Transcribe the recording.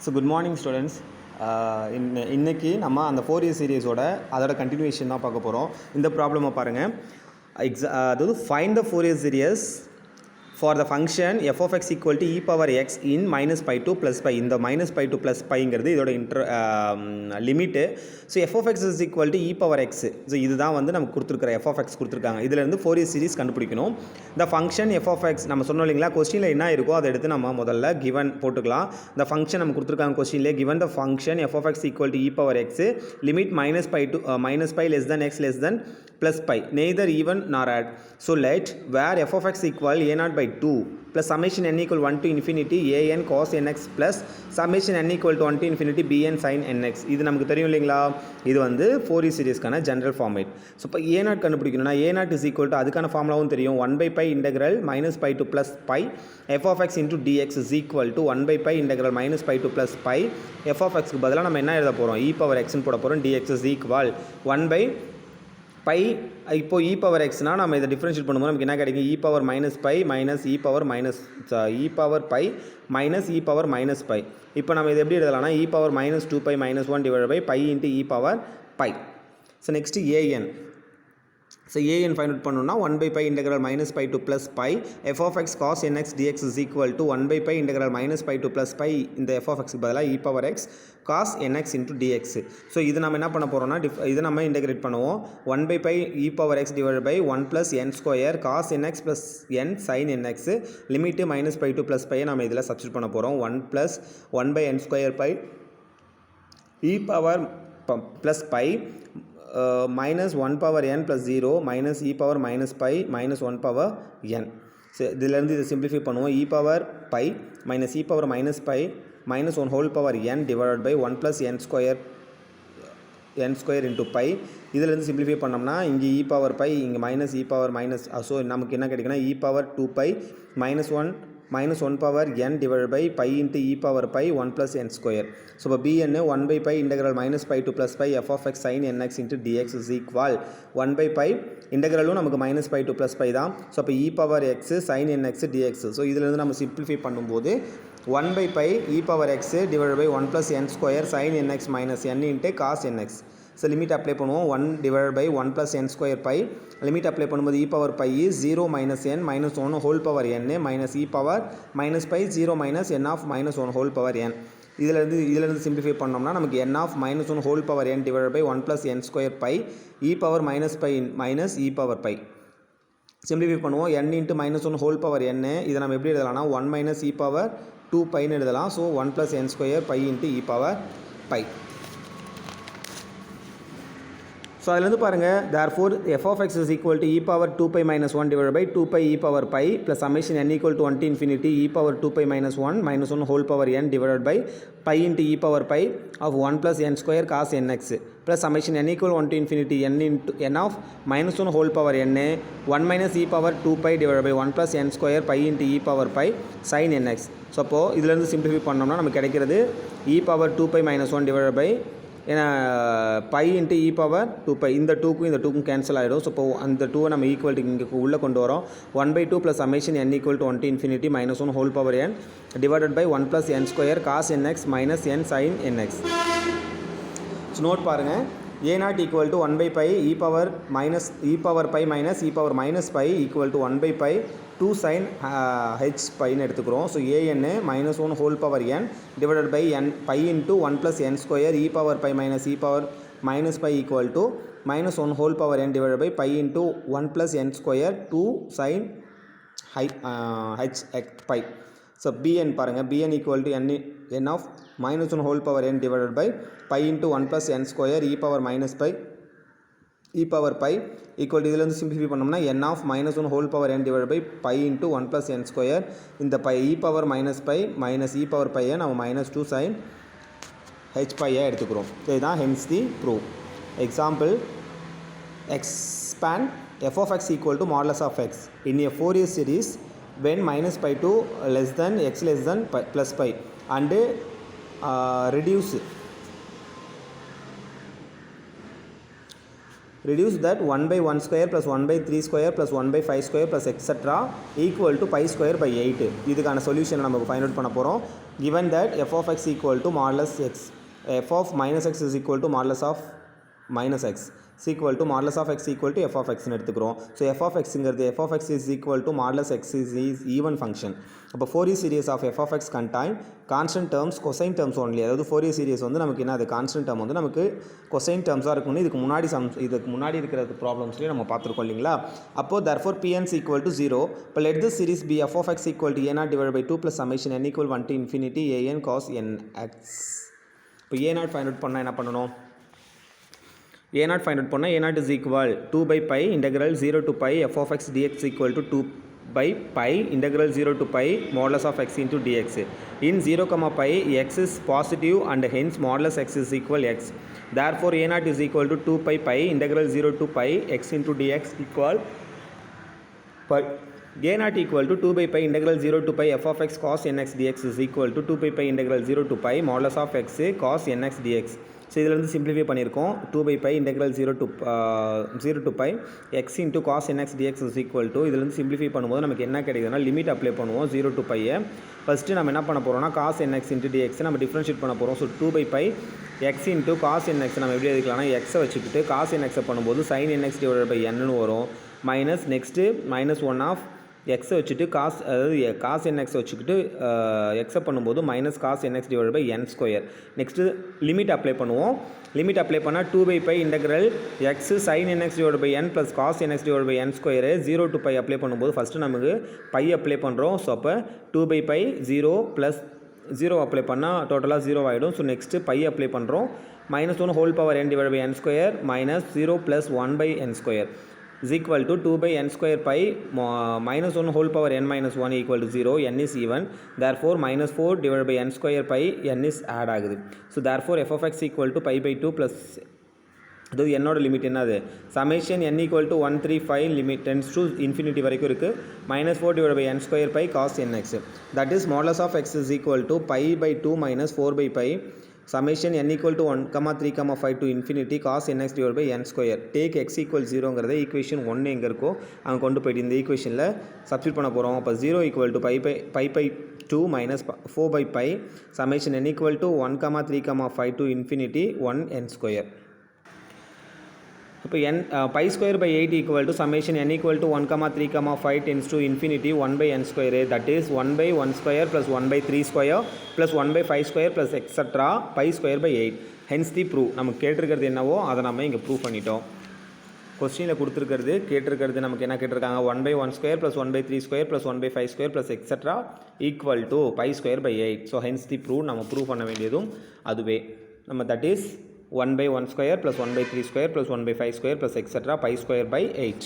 So good morning students. இன்னைக்கு நம்ம அந்த ஃபோரியர் சீரீஸோட அதோட கண்டினியூஷன் தான் பார்க்க போகிறோம். இந்த ப்ராப்ளமை பாருங்கள். அதாவது find the Fourier series for the function f of x equal to e power x in minus pi to plus pi. இந்த minus pi to plus piங்கிறது இதோட limit. So f of x is equal to e power x. So இதுதான் வந்து நமக்கு கொடுத்துருக்குற f of x கொடுத்துருக்காங்க. இதிலேருந்து Fourier series கண்டுபிடிக்கணும். இந்த ஃபங்க்ஷன் f of x நம்ம சொன்னோம் இல்லைங்களா, கொஸ்டினில் என்ன இருக்கோ அதை எடுத்து நம்ம முதல்ல கிவன் போட்டுக்கலாம். இந்த ஃபங்க்ஷன் நம்ம கொடுத்துருக்காங்க கொஸ்டின்லேயே, given the function f of x equal to e power x limit minus pi less than x less than plus pi, neither even nor odd. So let where f of x equal a0 by 2 plus summation n equal 1 to infinity an cos nx plus summation n equal to 1 to infinity bn sin nx. இது நமக்கு தெரியும் இல்லைங்களா, இது வந்து Fourier சீரிஸ்க்கான general format. So இப்போ a0 கண்டுபிடிக்கணும்னா a0 is equal to அதுக்கான ஃபார்முலாவும் தெரியும், 1 by pi integral minus pi to plus pi f of x into dx is equal to 1 by pi integral minus pi to plus pi f of x க்கு பதிலாக நம்ம என்ன எழுத போகிறோம், e power x போட போகிறோம். dx is equal 1 by pi. இப்போ e power எக்ஸ்னால் நம்ம இதை டிஃப்ரென்ஷியேட் பண்ணும்போது நமக்கு என்ன கிடைக்கும், e power minus pi minus e power pi minus e power minus pi. இப்போ நம்ம இதை எப்படி எழுதலாம்னா e power minus 2 pi minus 1 divide by pi into e power pi. So next an. So an find out பண்ணணும்னா 1 by pi integral minus pi to plus pi f of x cos nx dx is equal to 1 by pi integral minus pi to plus pi இந்த f of x பதிலாக e power x cos nx into dx. So இது நம்ம என்ன பண்ண போகிறோம்னா இதை நம்ம integrate பண்ணுவோம். 1 by pi e power x divided by 1 plus n square cos nx plus n sin nx limit minus pi to plus pi நம்ம இதில் சப்ஸ்டிட் பண்ண போகிறோம். 1 plus 1 by n square pi e power plus pi minus 1 power n plus 0 minus e power minus pi minus 1 power n. So இதிலேருந்து இதை simplify பண்ணுவோம். e power pi minus e power minus pi minus 1 whole power n divided by 1 plus n square into pi. இதிலேருந்து simplify பண்ணோம்னா இங்கே e power pi இங்கே minus e power minus, so நமக்கு என்ன கிடைக்குன்னா e power 2 pi minus 1 power n divided by pi into e power pi 1 plus n square. So இப்போ bn 1 by pi integral minus pi to plus pi f of x sin nx into dx is equal 1 by pi இன்டெக்ரலும் நமக்கு minus pi to plus pi தான். So அப்போ e power x sin nx dx. So இதிலேருந்து நம்ம simplify பண்ணும்போது 1 by pi e power x divided by 1 plus n square sin nx minus n into cos nx. So limit apply பண்ணுவோம். 1 divide by 1 plus n square pi. Limit apply பண்ணும்போது e power pi 0 minus n minus 1 whole power n minus e power minus pi 0 minus n of minus 1 whole power n. இதிலேருந்து simplify பண்ணோம்னா நமக்கு n of minus 1 whole power n divide by 1 plus n square pi e power minus pi minus e power by. Simplify பண்ணுவோம். n into minus 1 whole power n இதை நம்ம எப்படி எழுதலாம்னா 1 minus e power 2 பைன்னு எழுதலாம். So 1 plus n square pi into e power pi. So அதிலேருந்து பாருங்கள், therefore f of x is equal to e power 2 pi minus 1 divided by 2 pi e power pi plus summation n equal to 1 to infinity e power 2 pi minus 1 whole power n divided by pi into e power pi of 1 plus n square cos nx plus summation n equal 1 to infinity n into n of minus 1 whole power n 1 minus e power 2 pi divided by 1 plus n square pi into e power pi sin nx. So அப்போது இதிலேருந்து simplify பண்ணோம்னா நமக்கு கிடைக்கிறது e power 2 pi minus 1 divided by ஏன்னா pi into e power 2 pi. இந்த டூக்கும் cancel ஆகிடும். So இப்போ அந்த டூவை நம்ம ஈக்குவல் டு இங்கே உள்ளே கொண்டு வரோம். 1/2 plus summation n equal to 1 to infinity minus 1 whole power n divided by 1 plus n square cos nx minus n sin nx. So note பாருங்கள், a0 equal to 1 by pi e power pi minus e power minus pi equal to 1 by pi 2 sin h பைன்னு எடுத்துக்கிறோம். So an minus 1 whole power n divided by n pi into 1 plus n square e power pi minus e power minus pi equal to minus 1 whole power n divided by pi into 1 plus n square 2 sin h pi. So bn பாருங்கள், bn equal to n of minus 1 whole power n divided by pi into 1 plus n square e power minus pi e power pi equal இதிலேருந்து simplify பண்ணோம்னா n of minus 1 whole power n divide by pi into 1 plus n square இந்த pi e power minus pi minus e power பையை நம்ம minus 2 sin h பையை எடுத்துக்கிறோம். இதுதான் hence the prove. Example, expand f of x equal to modulus of x in a Fourier series when minus pi to less than x less than pi plus pi and reduce reduce that 1 by 1 square plus 1 by 3 square plus 1 by 5 square plus etc. equal to pi square by 8. இதுக்கான சொல்யூஷனை நம்ம find out பண்ண போகிறோம். given that f of x equal to modulus x, f of minus x is equal to modulus of minus x is equal to modulus of x equal to f of x னு எடுத்துக்கிறோம். So f of xங்கிறது f of x is equal to modulus x is even function. அப்போ Fourier series of f of x contain constant terms cosine terms only. அதாவது Fourier series வந்து நமக்கு என்ன, அது constant term வந்து நமக்கு cosine termஸாக இருக்கும்னு இதுக்கு முன்னாடி இருக்கிற ப்ராப்ளம்ஸ்லேயே நம்ம பார்த்துருக்கோம் இல்லைங்களா. அப்போ therefore pn is equal to 0. இப்போ let this series be f of x equal to a0 divided by 2 plus summation n equal 1 to infinity an cos nx. இப்போ a0 ஃபைண்ட் அவுட் பண்ணால் என்ன பண்ணணும், a0 find out பண்ணால் a0 is equal 2 by pi integral 0 to pi f of x dx equal to 2 by pi integral 0 to pi modulus of x into dx. In 0 comma pi x is positive and hence modulus x is equal x. Therefore a0 is equal to 2 pi pi integral 0 to pi x into dx equal pi. a0 equal to 2 by pi integral 0 to pi f of x cos nx dx is equal to 2 by pi integral 0 to pi modulus of x cos nx dx. So இதில் வந்து simplify பண்ணியிருக்கோம். 2 by pi integral 0 to pi x into cos nx dx is equal to, இதில் வந்து simplify பண்ணும்போது நமக்கு என்ன கிடைக்குதுன்னா limit apply பண்ணுவோம் 0 to pi. ஃபஸ்ட்டு நம்ம என்ன பண்ண போகிறோம்னா cos nx into dx நம்ம டிஃப்ரென்ஷியேட் பண்ண போகிறோம். So 2 by pi x into cos nx நம்ம எப்படி எடுக்கலாம்னா எக்ஸை வச்சுக்கிட்டு cos nx பண்ணும்போது sin nx divided by n வரும். மைனஸ் நெக்ஸ்ட்டு -1 ஆஃப் எக்ஸை வச்சுட்டு காஸ் nx வச்சுக்கிட்டு எக்ஸை பண்ணும்போது minus cos nx divide by n square. Next limit apply பண்ணுவோம். லிமிட் அப்ளை பண்ணால் 2 by pi integral x sin nx divide by n plus cos nx divide by n square 0 to pi apply பண்ணும்போது first நமக்கு pi apply பண்ணுறோம். So அப்போ 2 by pi 0 plus 0 apply பண்ணால் டோட்டலாக 0 ஆகிடும். So next by apply பண்ணுறோம். -1 whole power n divide by n square minus 0 plus 1 by n ஸ்கொயர் is equal to 2 by n square pi -1 whole power n minus 1 equal to 0. n is even, therefore -4 divided by n square pi n is add ஆகுது. So therefore f of x equal to pi by 2 plus, அதாவது என்னோட limit என்னது, summation n equal to 135 limit tends to infinity வரைக்கும் இருக்குது. -4 divided by n square pi cos nx, that is modulus of x is equal to pi by 2 minus 4 by pi summation n equal to 1, 3, 5 to infinity cos nx divided by n square. Take x equal 0ங்கிறத equation 1 எங்கே இருக்கோ அங்கே கொண்டு போய்ட்டு இந்த ஈக்குவேஷனில் substitute பண்ண போகிறோம். அப்போ 0 equal to pi by 2 minus 4 by pi summation n equal to 1, 3, 5 to infinity 1 n square. இப்போ pi square by 8 equal to summation n equal to 1, 3, 5 tends to infinity 1 by n square, that is 1 by 1 square plus 1 by 3 square plus 1 by 5 square plus etc. pi square by 8. hence the proof. நமக்கு கேட்டிருக்கிறது என்னவோ அதை நம்ம இங்கே prove பண்ணிட்டோம். கொஸ்டினில் கேட்டிருக்கிறது நமக்கு என்ன கேட்டிருக்காங்க, 1 by 1 square plus 1 by 3 square plus 1 by 5 square plus etc. equal to pi square by 8. So hence the proof நம்ம ப்ரூவ் பண்ண வேண்டியதும் அதுவே. நம்ம that is 1 by 1 square plus 1 by 3 square plus 1 by 5 square plus etc. pi square by 8.